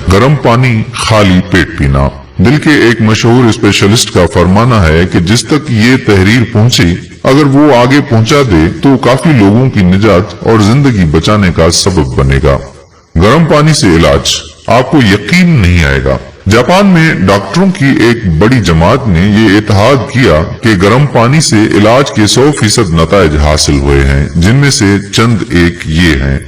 गर्म पानी खाली पेट पीना। दिल के एक मशहूर स्पेशलिस्ट का फरमाना है कि जिस तक ये तहरीर पहुंची, अगर वो आगे पहुंचा दे तो काफी लोगों की निजात और जिंदगी बचाने का सबब बनेगा। गर्म पानी से इलाज, आपको यकीन नहीं आएगा। जापान में डॉक्टरों की एक बड़ी जमात ने ये इत्तेहाद किया कि गर्म पानी से इलाज के 100% नताइज हासिल हुए हैं, जिनमें से चंद एक ये हैं।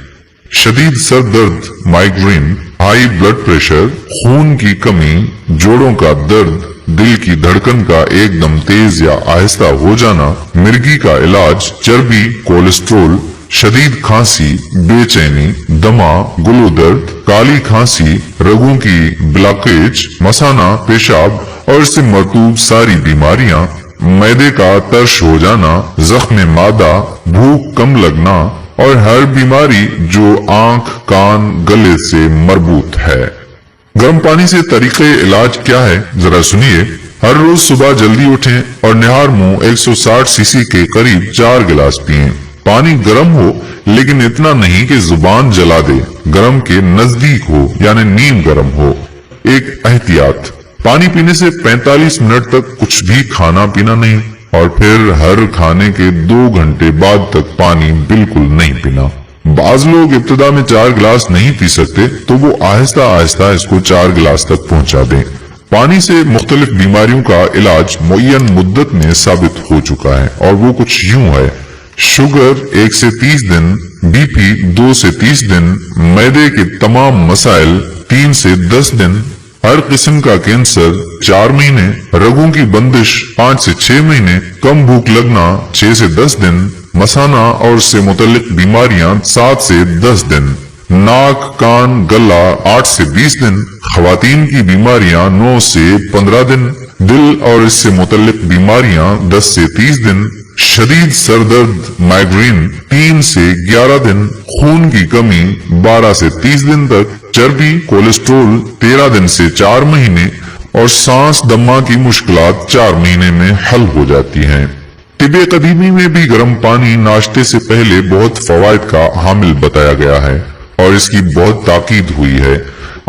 शदीद सर दर्द, माइग्रेन, हाई ब्लड प्रेशर, खून की कमी, जोड़ों का दर्द, दिल की धड़कन का एकदम तेज या आहिस्ता हो जाना, मिर्गी का इलाज, चर्बी, कोलेस्ट्रोल, शदीद खांसी, बेचैनी, दमा, गुलोदर्द, काली खांसी, रगों की ब्लॉकेज, मसाना, पेशाब और इससे मरतूब सारी बीमारियां, मैदे का तर्श हो जाना, जख्म मादा, भूख कम लगना और हर बीमारी जो आंख, कान, गले से मरबूत है। गर्म पानी से तरीके इलाज क्या है, जरा सुनिए। हर रोज सुबह जल्दी उठें और निहार मुंह 160 सीसी के करीब 4 गिलास पिएं। पानी गर्म हो लेकिन इतना नहीं कि जुबान जला दे, गर्म के नजदीक हो यानी नीम गर्म हो। एक एहतियात, पानी पीने से 45 मिनट तक कुछ भी खाना पीना नहीं और फिर हर खाने के 2 घंटे बाद तक पानी बिल्कुल नहीं पीना। बाज लोग इब्तिदा में 4 गिलास नहीं पी सकते तो वो आहिस्ता आहिस्ता इसको 4 गिलास तक पहुंचा दें। पानी से मुख्तलिफ बीमारियों का इलाज मुय्यन मुद्दत में साबित हो चुका है और वो कुछ यूं है। शुगर 1 से 30 दिन, बीपी 2 से 30 दिन, मैदे के तमाम मसाइल 3 से 10 दिन, हर किस्म का कैंसर 4 महीने, रगों की बंदिश 5 से 6 महीने, कम भूख लगना 6 से 10 दिन, मसाना और इससे मुतल्लिक बीमारियां 7 से 10 दिन, नाक, कान, गला 8 से 20 दिन, खवातीन की बीमारियां 9 से 15 दिन, दिल और इससे मुतल्लिक बीमारियां 10 से 30 दिन, शदीद सरदर्द, माइग्रेन 3 से 11 दिन, खून की कमी 12 से 30 दिन तक, चर्बी, कोलेस्ट्रोल 13 दिन से 4 महीने और सांस दमा की मुश्किलात 4 महीने में हल हो जाती हैं। तिब्बे कदीमी में भी गर्म पानी नाश्ते से पहले बहुत फवायद का हामिल बताया गया है और इसकी बहुत ताकीद हुई है।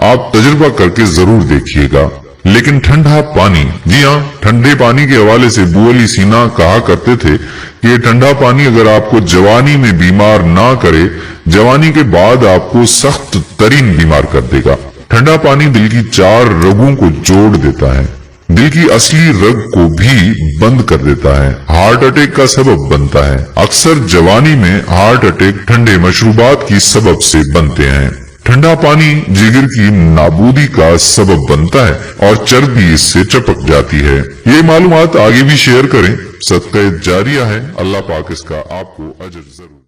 आप तजुर्बा करके जरूर देखिएगा। लेकिन ठंडा पानी, जी हाँ, ठंडे पानी के हवाले से अबू अली सीना कहा करते थे कि ये ठंडा पानी अगर आपको जवानी में बीमार ना करे, जवानी के बाद आपको सख्त तरीन बीमार कर देगा। ठंडा पानी दिल की 4 रगों को जोड़ देता है, दिल की असली रग को भी बंद कर देता है, हार्ट अटैक का सबब बनता है। अक्सर जवानी में हार्ट अटैक ठंडे मशरूबात की सबब से बनते हैं। ठंडा पानी जिगर की नाबूदी का सबब बनता है और चर्बी इससे चपक जाती है। ये मालूमात आगे भी शेयर करें, सदका जारिया है। अल्लाह पाक इसका आपको अजर जरूर